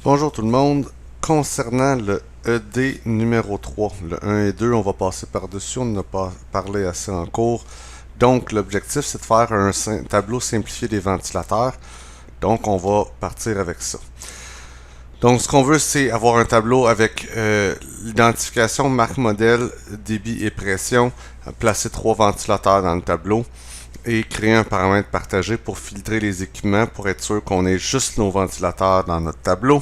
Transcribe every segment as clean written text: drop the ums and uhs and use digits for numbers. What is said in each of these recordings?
Bonjour tout le monde. Concernant le ED numéro 3, le 1 et 2, on va passer par-dessus, on n'a pas parlé assez en cours. Donc l'objectif c'est de faire un tableau simplifié des ventilateurs. Donc on va partir avec ça. Donc ce qu'on veut c'est avoir un tableau avec l'identification, marque modèle, débit et pression, placer 3 ventilateurs dans le tableau et créer un paramètre partagé pour filtrer les équipements pour être sûr qu'on ait juste nos ventilateurs dans notre tableau,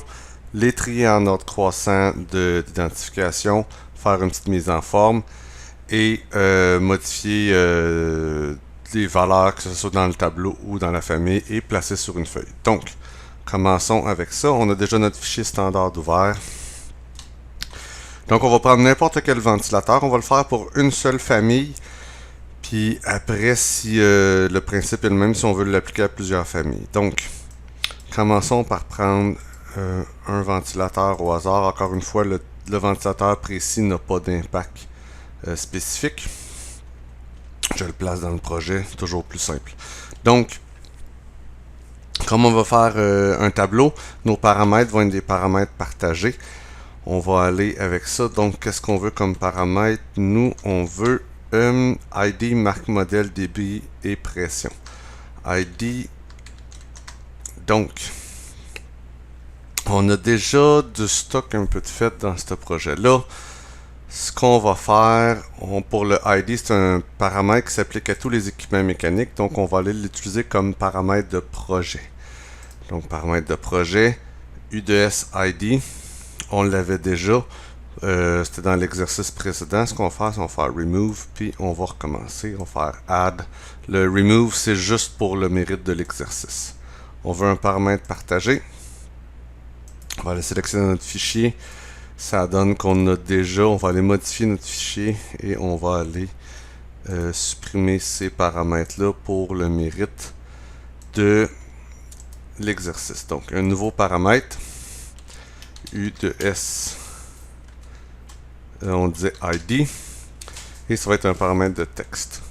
les trier en ordre croissant d'identification, faire une petite mise en forme et modifier les valeurs que ce soit dans le tableau ou dans la famille et placer sur une feuille. Donc, commençons avec ça. On a déjà notre fichier standard ouvert. Donc, on va prendre n'importe quel ventilateur. On va le faire pour une seule famille. Puis après, si le principe est le même, si on veut l'appliquer à plusieurs familles. Donc, commençons par prendre un ventilateur au hasard. Encore une fois, le ventilateur précis n'a pas d'impact spécifique. Je le place dans le projet, toujours plus simple. Donc, comme on va faire un tableau, nos paramètres vont être des paramètres partagés. On va aller avec ça. Donc, qu'est-ce qu'on veut comme paramètre? Nous, on veut ID, marque modèle, débit et pression. ID. Donc, on a déjà du stock un peu de fait dans ce projet-là. Ce qu'on va faire, pour le ID, c'est un paramètre qui s'applique à tous les équipements mécaniques. Donc, on va aller l'utiliser comme paramètre de projet. Donc, paramètre de projet, UDS ID. On l'avait déjà. C'était dans l'exercice précédent. Ce qu'on va faire, c'est qu'on va faire remove, puis on va recommencer. On va faire add. Le remove, c'est juste pour le mérite de l'exercice. On veut un paramètre partagé. On va aller sélectionner notre fichier. Ça donne qu'on a déjà. On va aller modifier notre fichier et on va aller supprimer ces paramètres-là pour le mérite de l'exercice. Donc, un nouveau paramètre. U de S. On disait ID. Et ça va être un paramètre de texte.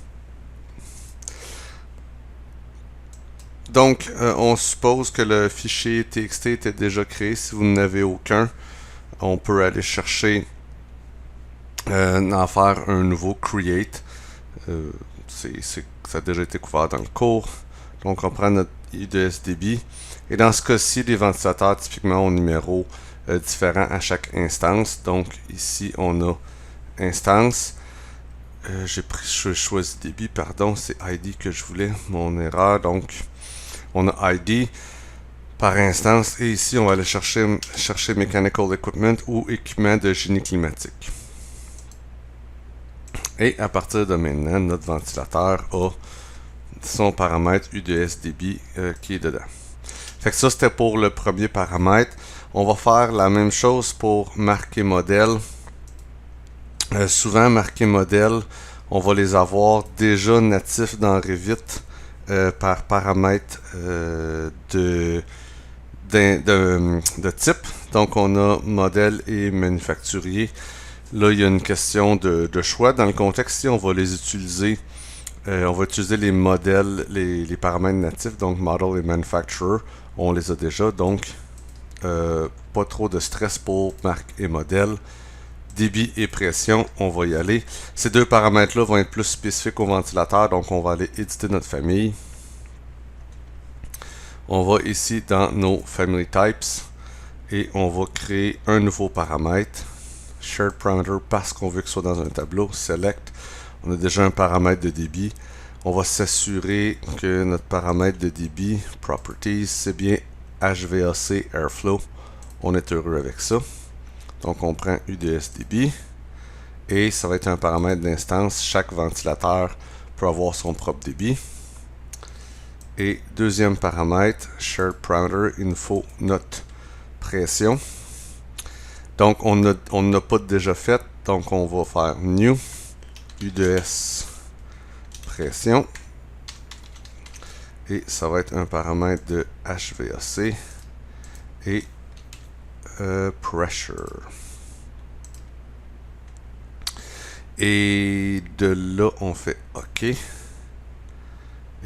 Donc, on suppose que le fichier TXT était déjà créé. Si vous n'avez aucun, on peut aller chercher, en faire un nouveau create. Ça a déjà été couvert dans le cours. Donc, on prend notre IDSDB. Et dans ce cas-ci, les ventilateurs typiquement ont un numéro différent à chaque instance. Donc, ici, on a instance. J'ai choisi débit, pardon, c'est ID que je voulais, mon erreur. Donc, on a ID par instance et ici, on va aller chercher Mechanical Equipment ou équipement de génie climatique. Et à partir de maintenant, notre ventilateur a son paramètre UDSDB qui est dedans. Fait que ça, c'était pour le premier paramètre. On va faire la même chose pour marquer modèle. Souvent, marquer modèle, on va les avoir déjà natifs dans Revit par paramètre de type. Donc, on a modèle et manufacturier. Là, il y a une question de choix. Dans le contexte ici, on va les utiliser. On va utiliser les modèles, les paramètres natifs, donc model et manufacturer. On les a déjà, donc pas trop de stress pour marque et modèle. Débit et pression, on va y aller. Ces deux paramètres-là vont être plus spécifiques au ventilateur, donc on va aller éditer notre famille. On va ici dans nos Family Types et on va créer un nouveau paramètre. Shared Parameter parce qu'on veut que ce soit dans un tableau. Select. On a déjà un paramètre de débit. On va s'assurer que notre paramètre de débit, Properties, c'est bien HVAC Airflow. On est heureux avec ça. Donc on prend UDSDB et ça va être un paramètre d'instance. Chaque ventilateur peut avoir son propre débit. Et deuxième paramètre, Shared Parameter Info Note Pression. Donc on n'a pas déjà fait, donc on va faire New UDS Pression. Et ça va être un paramètre de HVAC et Pressure. Et de là, on fait OK.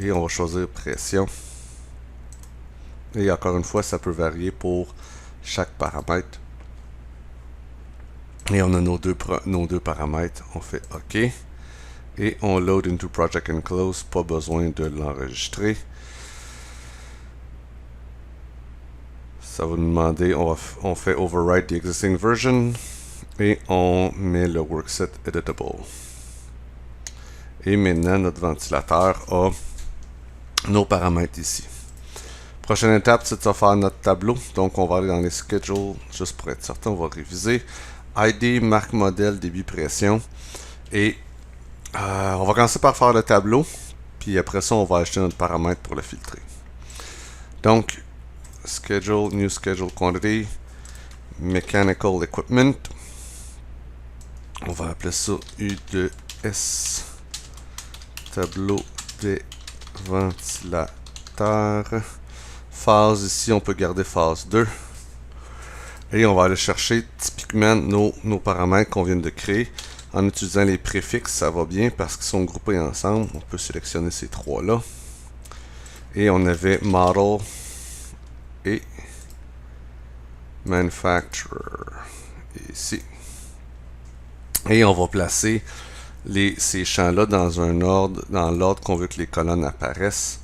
Et on va choisir pression. Et encore une fois, ça peut varier pour chaque paramètre. Et on a nos deux paramètres. On fait OK. Et on load into project and close. Pas besoin de l'enregistrer. Ça va nous demander, on fait overwrite the existing version. Et on met le workset editable. Et maintenant, notre ventilateur a nos paramètres ici. Prochaine étape, c'est de faire notre tableau. Donc, on va aller dans les schedules, juste pour être certain, on va réviser. ID, marque modèle, débit, pression. Et on va commencer par faire le tableau. Puis après ça, on va ajouter notre paramètre pour le filtrer. Donc, schedule, new schedule quantity, mechanical equipment. On va appeler ça U2S, tableau des ventilateurs. Phase, ici, on peut garder phase 2. Et on va aller chercher typiquement nos paramètres qu'on vient de créer. En utilisant les préfixes, ça va bien parce qu'ils sont groupés ensemble. On peut sélectionner ces trois-là. Et on avait Model et Manufacturer ici. Et on va placer ces champs-là dans un ordre, dans l'ordre qu'on veut que les colonnes apparaissent.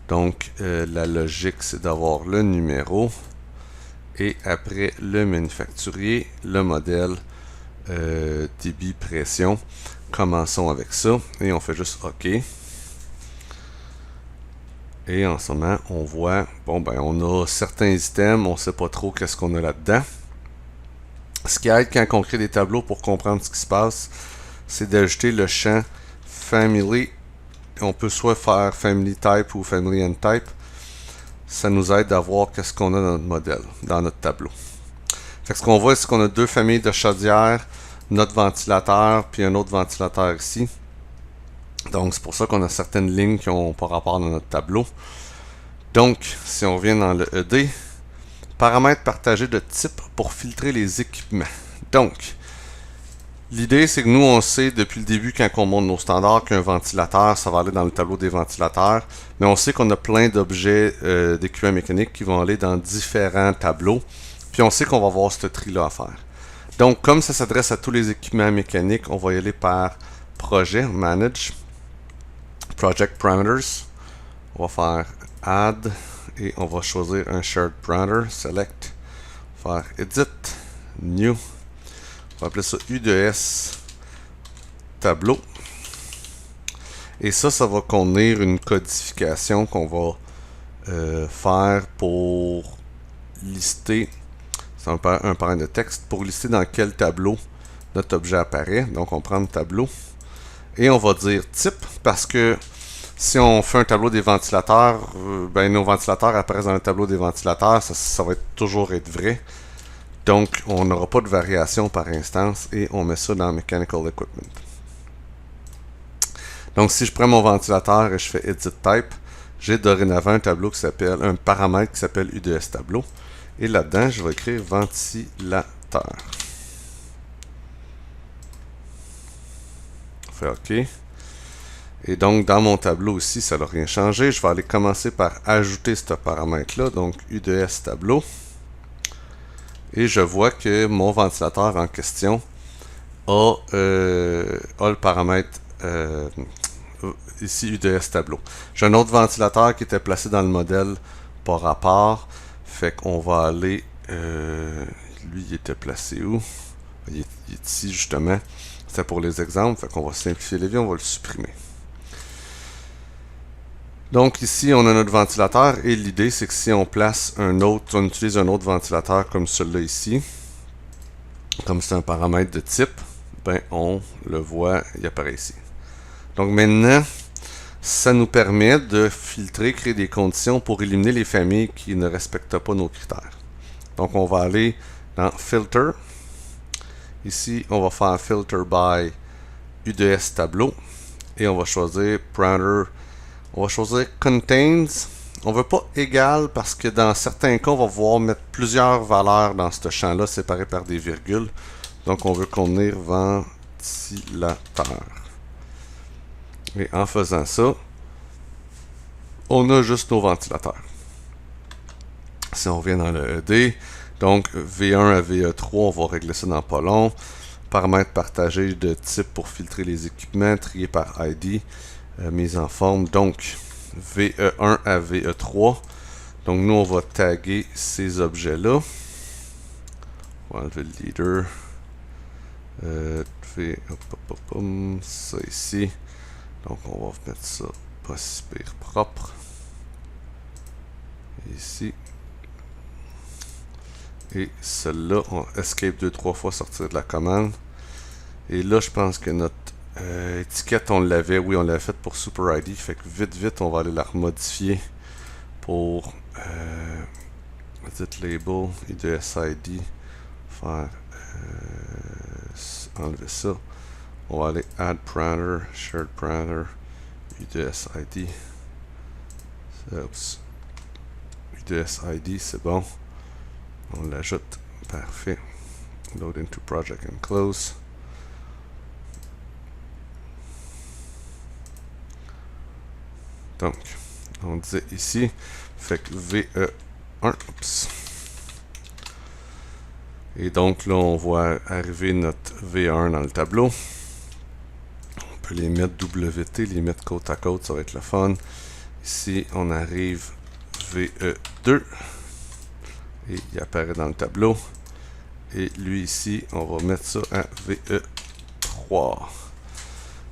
Donc, la logique, c'est d'avoir le numéro et après le manufacturier, le modèle, débit, pression. Commençons avec ça et on fait juste OK. Et en ce moment, on voit, bon, ben, on a certains items, on ne sait pas trop qu'est-ce qu'on a là-dedans. Ce qui aide quand on crée des tableaux pour comprendre ce qui se passe, c'est d'ajouter le champ Family. On peut soit faire Family Type ou Family and Type. Ça nous aide à voir qu'est-ce qu'on a dans notre modèle, dans notre tableau. Fait que ce qu'on voit, c'est qu'on a deux familles de chaudières, notre ventilateur, puis un autre ventilateur ici. Donc, c'est pour ça qu'on a certaines lignes qui n'ont pas rapport dans notre tableau. Donc, si on revient dans le ED, paramètres partagés de type pour filtrer les équipements. Donc, l'idée, c'est que nous, on sait depuis le début, quand on monte nos standards, qu'un ventilateur, ça va aller dans le tableau des ventilateurs. Mais on sait qu'on a plein d'objets d'équipements mécaniques qui vont aller dans différents tableaux. Puis on sait qu'on va avoir ce tri-là à faire. Donc, comme ça s'adresse à tous les équipements mécaniques, on va y aller par projet, manage, project parameters. On va faire add et on va choisir un shared parameter, select, faire edit, new. On va appeler ça U2S tableau. Et ça va contenir une codification qu'on va faire pour lister, c'est un paramètre de texte, pour lister dans quel tableau notre objet apparaît. Donc on prend le tableau et on va dire type parce que si on fait un tableau des ventilateurs, ben nos ventilateurs apparaissent dans le tableau des ventilateurs, ça va toujours être vrai. Donc, on n'aura pas de variation par instance et on met ça dans Mechanical Equipment. Donc, si je prends mon ventilateur et je fais Edit Type, j'ai dorénavant un tableau qui s'appelle, un paramètre qui s'appelle U2S tableau. Et là-dedans, je vais écrire ventilateur. On fait OK. Et donc, dans mon tableau aussi, ça n'a rien changé. Je vais aller commencer par ajouter ce paramètre-là, donc U2S tableau. Et je vois que mon ventilateur en question a le paramètre ici U2S tableau. J'ai un autre ventilateur qui était placé dans le modèle par rapport. Fait qu'on va aller... lui, il était placé où? Il est ici, justement. C'est pour les exemples. Fait qu'on va simplifier les vies, on va le supprimer. Donc ici, on a notre ventilateur et l'idée, c'est que si on place on utilise un autre ventilateur comme celui-là ici, comme c'est un paramètre de type, ben on le voit, il apparaît ici. Donc maintenant, ça nous permet de filtrer, créer des conditions pour éliminer les familles qui ne respectent pas nos critères. Donc on va aller dans Filter. Ici, on va faire Filter by U2S tableau et on va choisir Parameter. On va choisir Contains. On ne veut pas égal parce que dans certains cas, on va pouvoir mettre plusieurs valeurs dans ce champ-là séparées par des virgules. Donc, on veut contenir ventilateur. Et en faisant ça, on a juste nos ventilateurs. Si on revient dans le ED, Donc V1 à VE3, on va régler ça dans pas long. Paramètres partagés de type pour filtrer les équipements, trier par ID, mise en forme. Donc VE1 à VE3. Donc nous on va taguer ces objets-là. On va enlever le leader. Ça ici. Donc on va mettre ça pas si pire propre. Ici. Et celle-là, on escape 2-3 fois, sortir de la commande. Et là, je pense que notre étiquette, on l'avait. Oui, on l'avait faite pour Super ID. Fait que vite, on va aller la remodifier pour edit label, IDSID. Faire enlever ça. On va aller add parameter, shared parameter, IDSID. Oups. IDSID, c'est bon. On l'ajoute. Parfait. Load into project and close. Donc, on disait ici, fait que VE1. Oups. Et donc là, on voit arriver notre V1 dans le tableau. On peut les mettre WT, les mettre côte à côte, ça va être le fun. Ici, on arrive VE2. Et il apparaît dans le tableau. Et lui ici, on va mettre ça à VE3.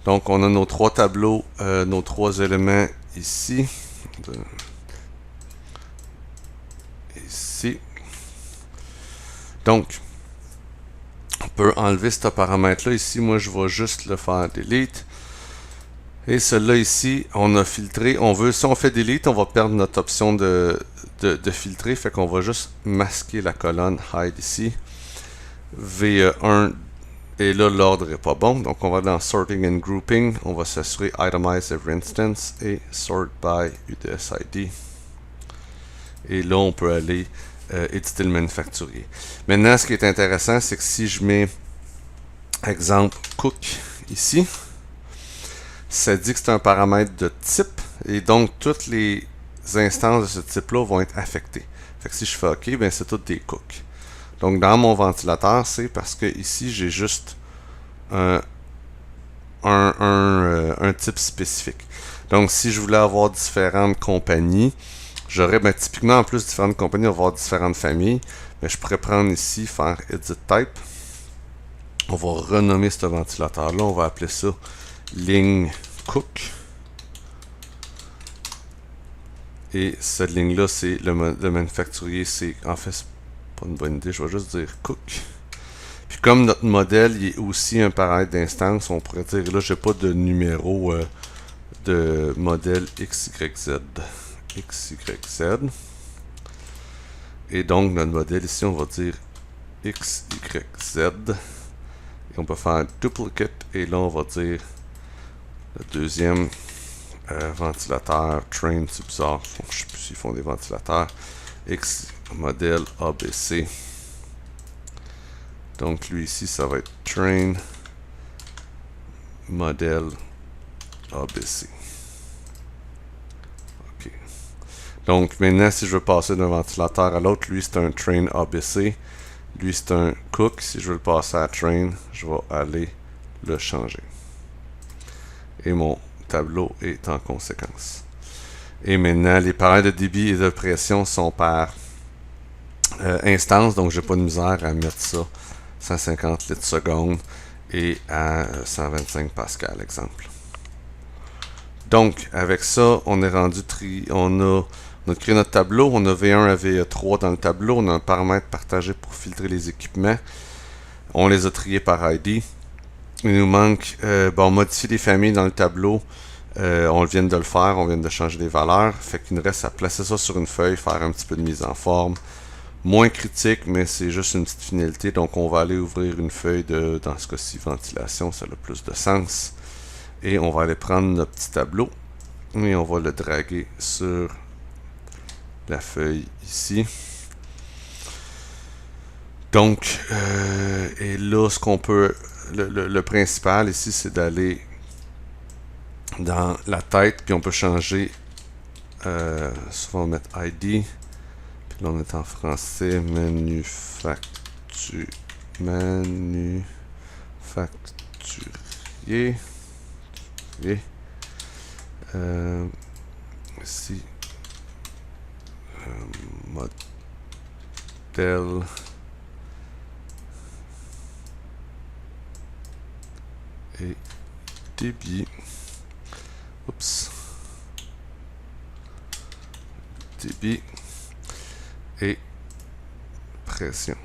Donc, on a nos trois tableaux, nos trois éléments ici. Ici. Donc, on peut enlever ce paramètre-là. Ici, moi, je vais juste le faire delete. Et celui-là ici, on a filtré. On veut, si on fait delete, on va perdre notre option de filtrer. Fait qu'on va juste masquer la colonne hide ici. VE1. Et là, l'ordre n'est pas bon. Donc, on va dans Sorting and Grouping. On va s'assurer Itemize Every Instance et Sort by UDSID. Et là, on peut aller éditer le manufacturier. Maintenant, ce qui est intéressant, c'est que si je mets, exemple, Cook ici, ça dit que c'est un paramètre de type. Et donc, toutes les instances de ce type-là vont être affectées. Fait que si je fais OK, bien, c'est toutes des cooks. Donc, dans mon ventilateur, c'est parce que ici, j'ai juste un type spécifique. Donc, si je voulais avoir différentes compagnies, j'aurais typiquement, en plus, différentes compagnies, on va avoir différentes familles. Mais je pourrais prendre ici, faire Edit Type. On va renommer ce ventilateur-là. On va appeler ça ligne Cook. Et cette ligne-là, c'est le manufacturier. C'est en fait, c'est pas une bonne idée. Je vais juste dire Cook. Puis comme notre modèle il est aussi un paramètre d'instance, on pourrait dire là, j'ai pas de numéro de modèle XYZ. XYZ. Et donc, notre modèle ici, on va dire XYZ. Et on peut faire duplicate. Et là, on va dire le deuxième ventilateur train, c'est bizarre. Je sais plus s'ils font des ventilateurs. X modèle ABC. Donc, lui ici, ça va être train modèle ABC. OK. Donc, maintenant, si je veux passer d'un ventilateur à l'autre, lui, c'est un train ABC. Lui, c'est un Cook. Si je veux le passer à train, je vais aller le changer. Et mon tableau est en conséquence. Et maintenant, les paramètres de débit et de pression sont par instance. Donc, je n'ai pas de misère à mettre ça 150 litres seconde et à 125 pascal, exemple. Donc, avec ça, on est rendu on a créé notre tableau. On a V1 à VE3 dans le tableau. On a un paramètre partagé pour filtrer les équipements. On les a triés par ID. Il nous manque, modifier les familles dans le tableau. On vient de le faire. On vient de changer les valeurs. Fait qu'il nous reste à placer ça sur une feuille, faire un petit peu de mise en forme. Moins critique, mais c'est juste une petite finalité. Donc, on va aller ouvrir une feuille de, dans ce cas-ci, ventilation. Ça a le plus de sens. Et on va aller prendre notre petit tableau et on va le draguer sur la feuille ici. Donc, et là, ce qu'on peut, le principal ici, c'est d'aller dans la tête, puis on peut changer, souvent on va mettre ID, puis Là, on est en français. Manufacturier. Ici. Modèle. Et débit. Oups. Débit. Et pression.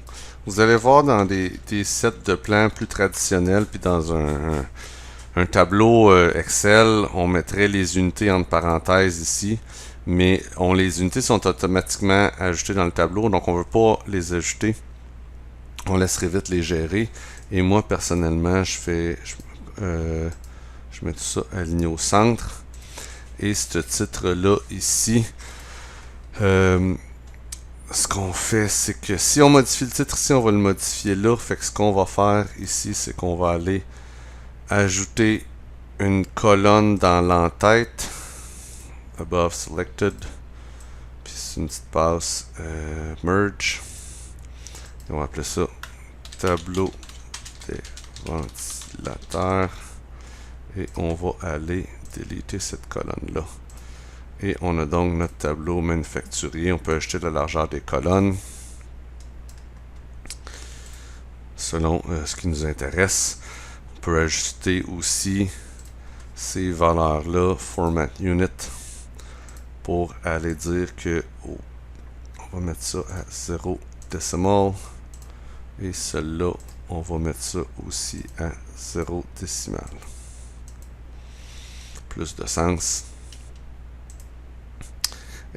Vous allez voir dans des sets de plans plus traditionnels, puis dans un tableau Excel, on mettrait les unités entre parenthèses ici, mais les unités sont automatiquement ajoutées dans le tableau, donc on ne veut pas les ajouter. On laisserait vite les gérer. Et moi, personnellement, je mets tout ça aligné au centre. Et ce titre-là, ici, ce qu'on fait, c'est que si on modifie le titre ici, on va le modifier là. Fait que ce qu'on va faire ici, c'est qu'on va aller ajouter une colonne dans l'entête. Above selected. Puis c'est une petite passe merge. Et on va appeler ça tableau des ventilateurs. Et on va aller déliter cette colonne-là. Et on a donc notre tableau manufacturier. On peut ajouter la largeur des colonnes selon ce qui nous intéresse. On peut ajuster aussi ces valeurs-là, format unit, pour aller dire que on va mettre ça à 0 décimal. Et celle-là, on va mettre ça aussi à 0 décimal. Plus de sens.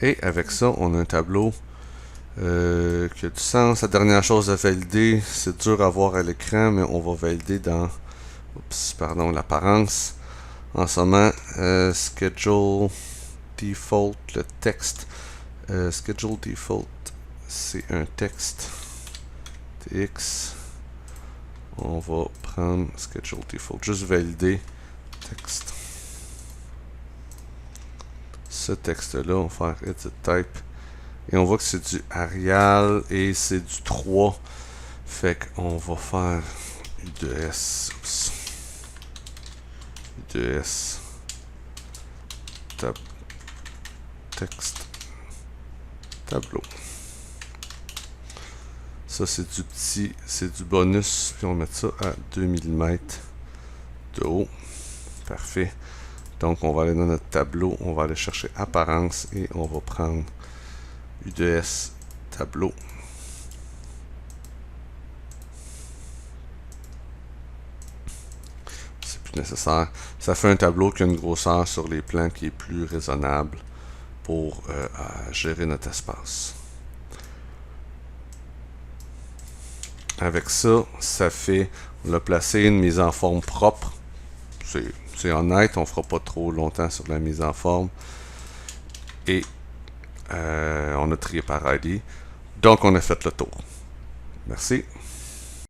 Et avec ça, on a un tableau qui a du sens. La dernière chose à valider, c'est dur à voir à l'écran, mais on va valider dans l'apparence. En ce moment, schedule default, le texte. Schedule default, c'est un texte TX. On va prendre schedule default, juste valider texte. Ce texte-là, on va faire edit type. Et on voit que c'est du Arial et c'est du 3. Fait qu'on va faire U2S. U2S. Texte. Tableau. Ça, c'est du bonus. Puis on va mettre ça à 2 mm de haut. Parfait. Donc, on va aller dans notre tableau, on va aller chercher apparence et on va prendre U2S tableau. C'est plus nécessaire. Ça fait un tableau qui a une grosseur sur les plans qui est plus raisonnable pour gérer notre espace. Avec ça, ça fait, on a placé une mise en forme propre. C'est honnête, on ne fera pas trop longtemps sur la mise en forme. Et on a trié par ID. Donc, on a fait le tour. Merci.